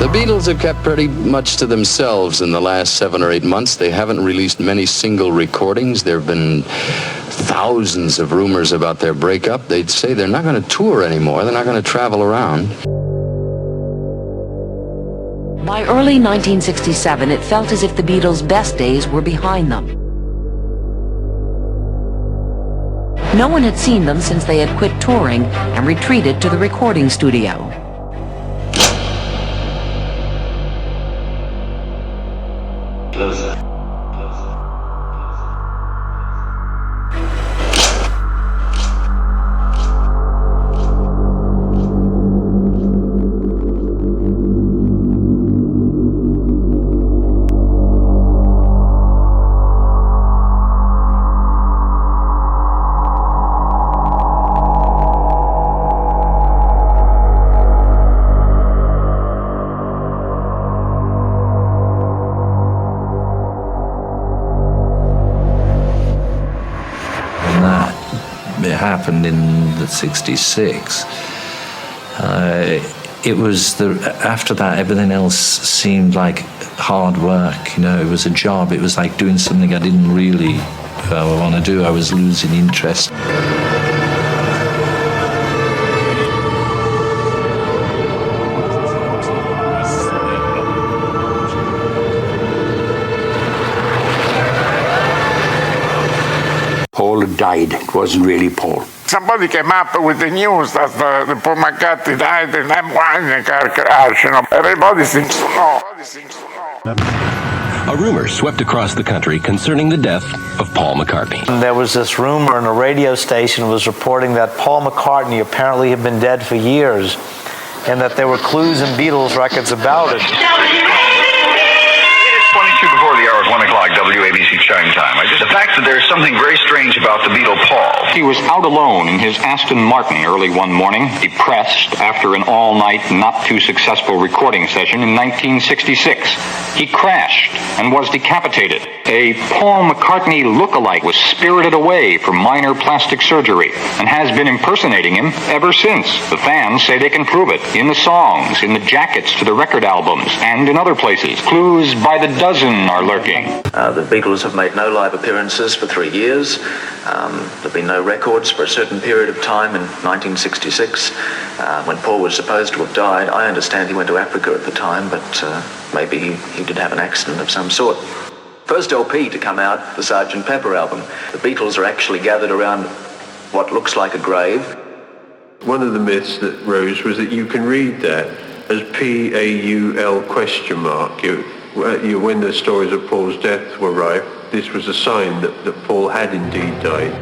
The Beatles have kept pretty much to themselves in the last 7 or 8 months. They haven't released many single recordings. There have been thousands of rumors about their breakup. They'd say they're not going to tour anymore. They're not going to travel around. By early 1967, it felt as if the Beatles' best days were behind them. No one had seen them since they had quit touring and retreated to the recording studio. Closer. It happened in the 66. It was after that, everything else seemed like hard work. You know, it was a job. It was like doing something I didn't really want to do. I was losing interest. Paul died. It wasn't really Paul. Somebody came up with the news that the Paul McCartney died in M1 in a car crash. You know, everybody seems to know. A rumor swept across the country concerning the death of Paul McCartney. There was this rumor, and a radio station was reporting that Paul McCartney apparently had been dead for years, and that there were clues in Beatles records about it. 22 before the hour at 1 o'clock, WABC chime time. The fact that there's something very strange about the Beatle Paul. He was out alone in his Aston Martin early one morning, depressed after an all-night, not-too-successful recording session in 1966. He crashed and was decapitated. A Paul McCartney look-alike was spirited away for minor plastic surgery and has been impersonating him ever since. The fans say they can prove it in the songs, in the jackets to the record albums, and in other places. Clues by the dozen are lurking. The Beatles have made no live appearances for 3 years. There have been no records for a certain period of time in 1966. When Paul was supposed to have died, I understand he went to Africa at the time, but maybe he did have an accident of some sort. First LP to come out, the Sgt. Pepper album. The Beatles are actually gathered around what looks like a grave. One of the myths that rose was that you can read that as P-A-U-L question mark. When the stories of Paul's death were rife, this was a sign that Paul had indeed died.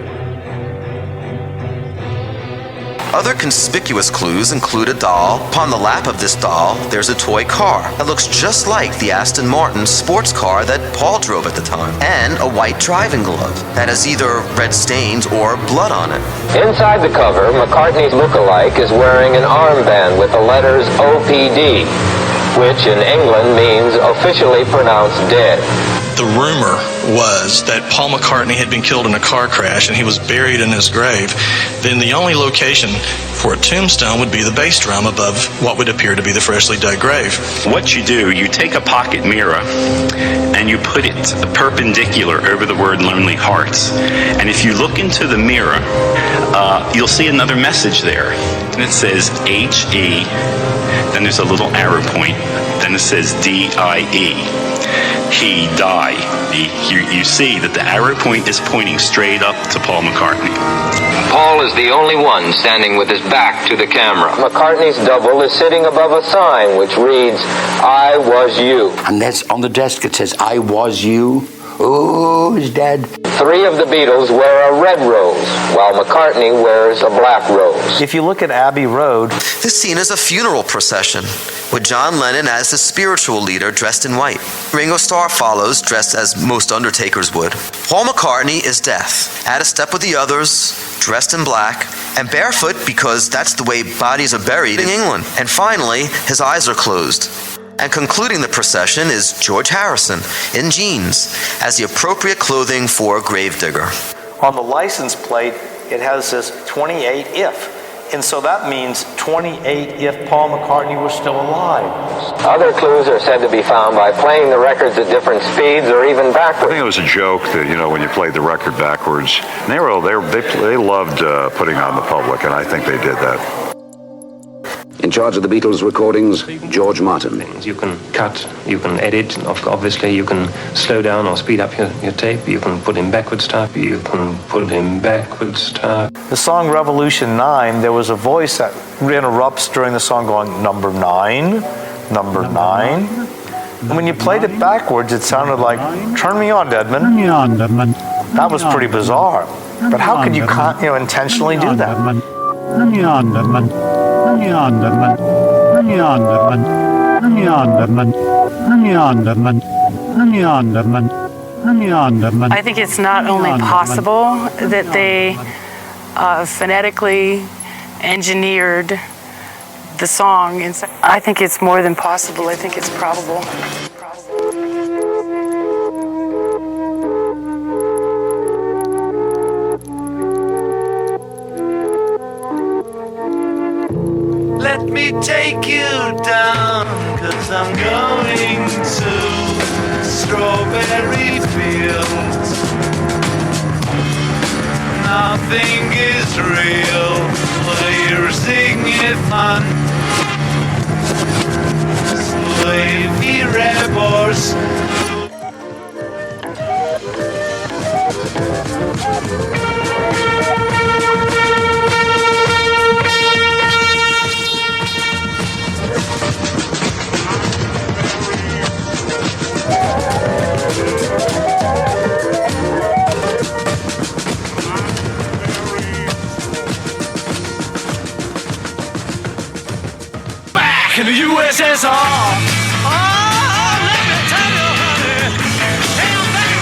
Other conspicuous clues include a doll. Upon the lap of this doll, there's a toy car that looks just like the Aston Martin sports car that Paul drove at the time, and a white driving glove that has either red stains or blood on it. Inside the cover, McCartney's look-alike is wearing an armband with the letters OPD, which in England means officially pronounced dead. The rumor was that Paul McCartney had been killed in a car crash and he was buried in his grave. Then the only location for a tombstone would be the bass drum above what would appear to be the freshly dug grave. What you do, you take a pocket mirror and you put it perpendicular over the word Lonely Hearts. And if you look into the mirror, you'll see another message there. And it says H-E, then there's a little arrow point, then it says D-I-E. He died. You see that the arrow point is pointing straight up to Paul McCartney. Paul is the only one standing with his back to the camera. McCartney's double is sitting above a sign which reads, I was you. And that's on the desk it says, I was you. Oh, he's dead. 3 of the Beatles wear a red rose, while McCartney wears a black rose. If you look at Abbey Road, this scene is a funeral procession, with John Lennon as the spiritual leader dressed in white. Ringo Starr follows, dressed as most undertakers would. Paul McCartney is death, at a step with the others, dressed in black, and barefoot because that's the way bodies are buried in England. And finally, his eyes are closed. And concluding the procession is George Harrison in jeans as the appropriate clothing for a gravedigger. On the license plate, it has this 28 if. And so that means 28 if Paul McCartney were still alive. Other clues are said to be found by playing the records at different speeds or even backwards. I think it was a joke that, when you played the record backwards, they loved putting on the public, and I think they did that. In charge of the Beatles recordings, George Martin. You can cut, you can edit, obviously you can slow down or speed up your tape, you can put in backwards type, you can put in backwards type. The song Revolution 9, there was a voice that interrupts during the song going, number 9, number 9. And when you played it backwards, it sounded like, turn me on, Deadman. Turn me on, Deadman. That was pretty bizarre. But how could you intentionally do that? Turn me on, Deadman. Turn me on, Deadman. Turn me on, Deadman. Turn me on, Deadman. Turn me on, Deadman. Turn me on, Deadman. Turn me on, Deadman. I think it's not only possible that they phonetically engineered the song. I think it's more than possible. I think it's probable. Let me take you down, 'cause I'm going to strawberry fields. Nothing is real, you're significant. Slavy rebels. Back in the USSR. Oh, let me tell you, honey. Hell back.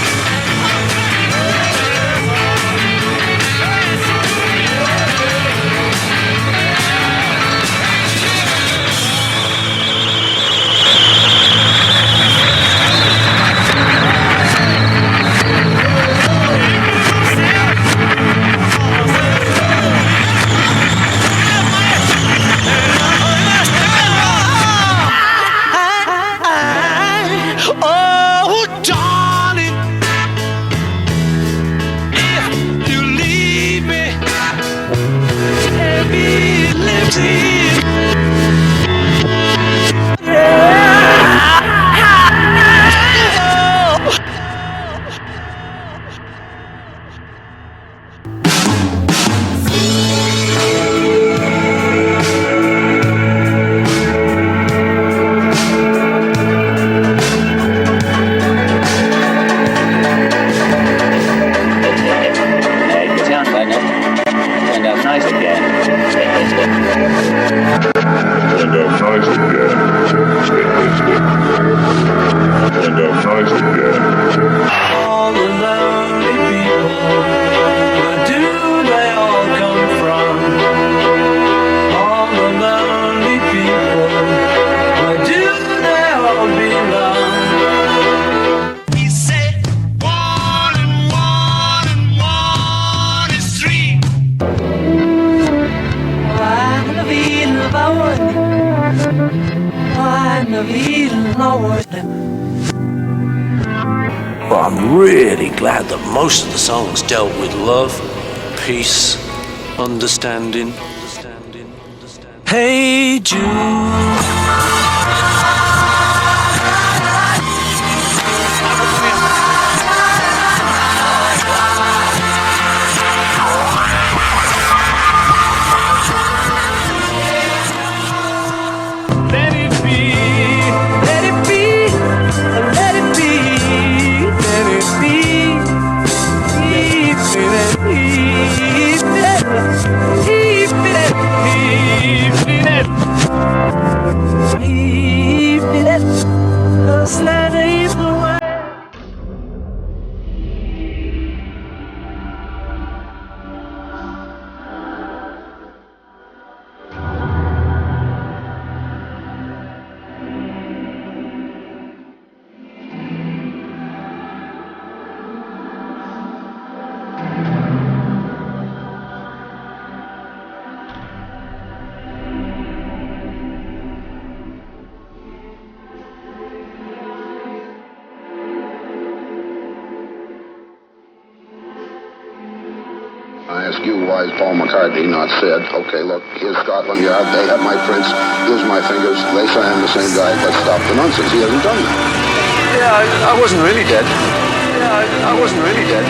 Oh, darling, if you leave me, heavy lifted. Nice again. Turned out nice again. Turned out nice again. All the lonely people, where do they all come from? All the lonely people, where do they all belong? He said, 1 and 1 and 1 is 3. Well, I'm really glad that most of the songs dealt with love, peace, understanding. Hey Jude. you, why has Paul McCartney not said, okay, look, here's Scotland Yard, they have my prints, here's my fingers, they say I'm the same guy, let's stop the nonsense. He hasn't done that. Yeah, I wasn't really dead. Yeah, I wasn't really dead.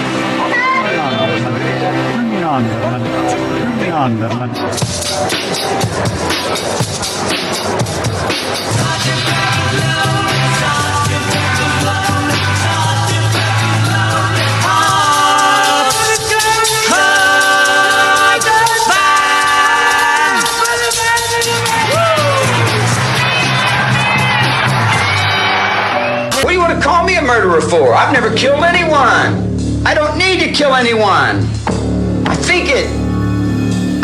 What do you want to call me a murderer for? I've never killed anyone. I don't need to kill anyone. I think it.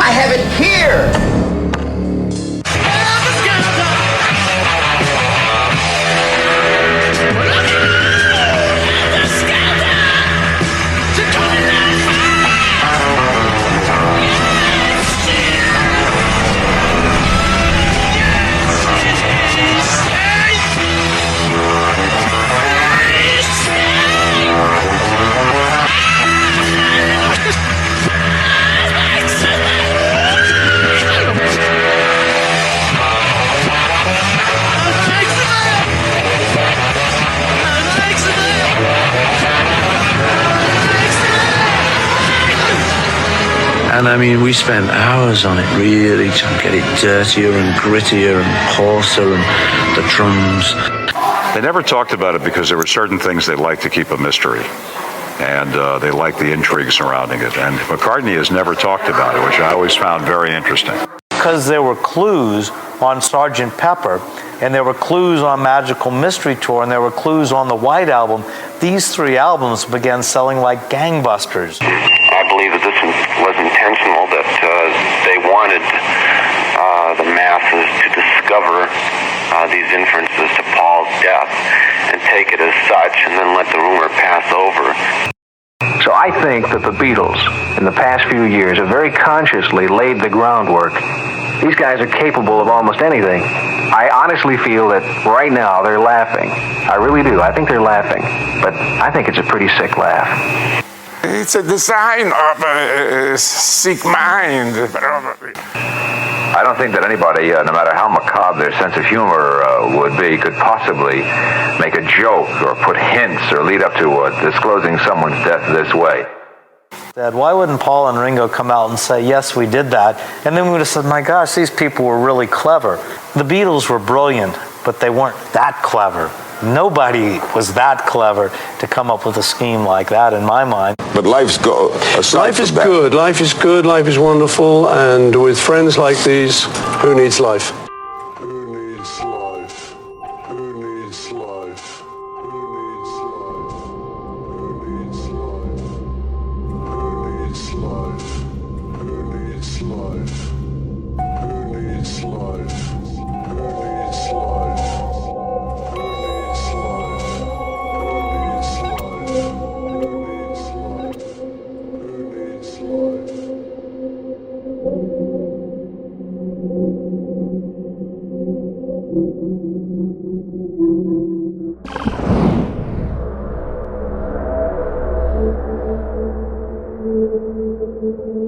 I have it here. And I mean, we spent hours on it, really, to get it dirtier and grittier and hoarser, and the drums. They never talked about it because there were certain things they liked to keep a mystery. And they liked the intrigue surrounding it. And McCartney has never talked about it, which I always found very interesting. Because there were clues on Sgt. Pepper, and there were clues on Magical Mystery Tour, and there were clues on the White Album, these three albums began selling like gangbusters. I believe that this was intentional, that they wanted the masses to discover these inferences to Paul's death and take it as such and then let the rumor pass over. So I think that the Beatles, in the past few years, have very consciously laid the groundwork. These guys are capable of almost anything. I honestly feel that right now they're laughing. I really do. I think they're laughing. But I think it's a pretty sick laugh. It's a design of a sick mind, probably. I don't think that anybody, no matter how macabre their sense of humor would be, could possibly make a joke or put hints or lead up to disclosing someone's death this way. Dad, why wouldn't Paul and Ringo come out and say, yes, we did that? And then we would have said, my gosh, these people were really clever. The Beatles were brilliant, but they weren't that clever. Nobody was that clever to come up with a scheme like that, in my mind. But life's good. Life is good. Life is good. Life is wonderful. And with friends like these, who needs life? Who needs life? Who needs life? Who needs life? Who needs life? Who needs life? Who needs life? Who needs life? Thank you.